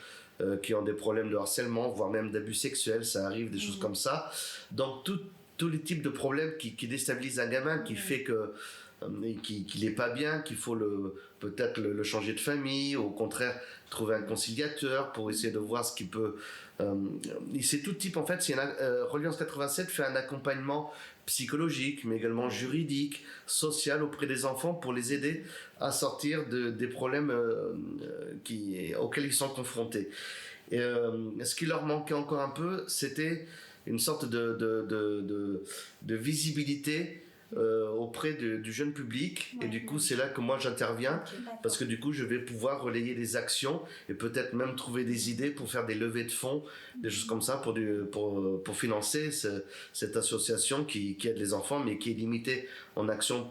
qui ont des problèmes de harcèlement, voire même d'abus sexuels, ça arrive, des choses comme ça. Donc tous les types de problèmes qui déstabilisent un gamin, qui fait que qu'il n'est pas bien, qu'il faut peut-être le changer de famille, ou au contraire trouver un conciliateur pour essayer de voir ce qui peut... c'est tout type, en fait. Reliance 87 fait un accompagnement psychologique, mais également juridique, social auprès des enfants, pour les aider à sortir des problèmes auxquels ils sont confrontés. Et ce qui leur manquait encore un peu, c'était une sorte de visibilité auprès du jeune public, et du coup c'est là que moi j'interviens, parce que du coup je vais pouvoir relayer des actions et peut-être même trouver des idées pour faire des levées de fonds, des choses comme ça pour financer cette association qui aide les enfants, mais qui est limitée en action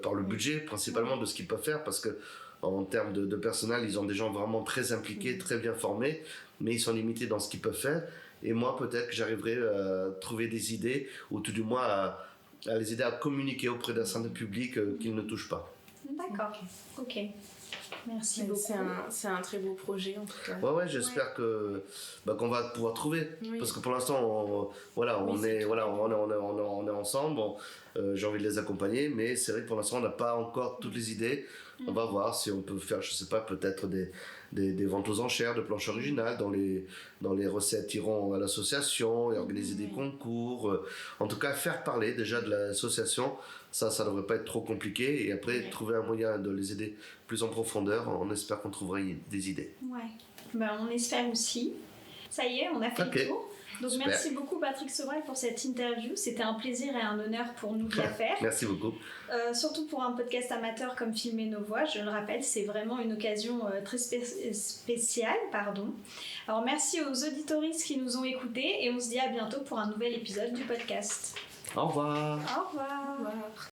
par le budget principalement de ce qu'ils peuvent faire, parce que en termes de personnel, ils ont des gens vraiment très impliqués, très bien formés, mais ils sont limités dans ce qu'ils peuvent faire. Et moi, peut-être que j'arriverai à trouver des idées, ou tout du moins à les aider à communiquer auprès d'un certain public qu'ils ne touchent pas. D'accord, ok. Merci beaucoup. C'est un très beau projet en tout cas. Ouais, j'espère que qu'on va pouvoir trouver, parce que pour l'instant, on est ensemble. J'ai envie de les accompagner, mais c'est vrai que pour l'instant, on n'a pas encore toutes les idées. On va voir si on peut faire, je sais pas, peut-être des ventes aux enchères de planches originales dans les recettes iront à l'association et organiser des concours. En tout cas, faire parler déjà de l'association. Ça devrait pas être trop compliqué. Et après, trouver un moyen de les aider plus en profondeur. On espère qu'on trouvera des idées. Ouais. On espère aussi. Ça y est, on a fait le tour. Donc super. Merci beaucoup Patrick Sobral pour cette interview. C'était un plaisir et un honneur pour nous de la faire. Merci beaucoup. Surtout pour un podcast amateur comme Filmer nos voix, je le rappelle, c'est vraiment une occasion très spéciale. Alors merci aux auditoristes qui nous ont écoutés et on se dit à bientôt pour un nouvel épisode du podcast. Au revoir. Au revoir. Au revoir.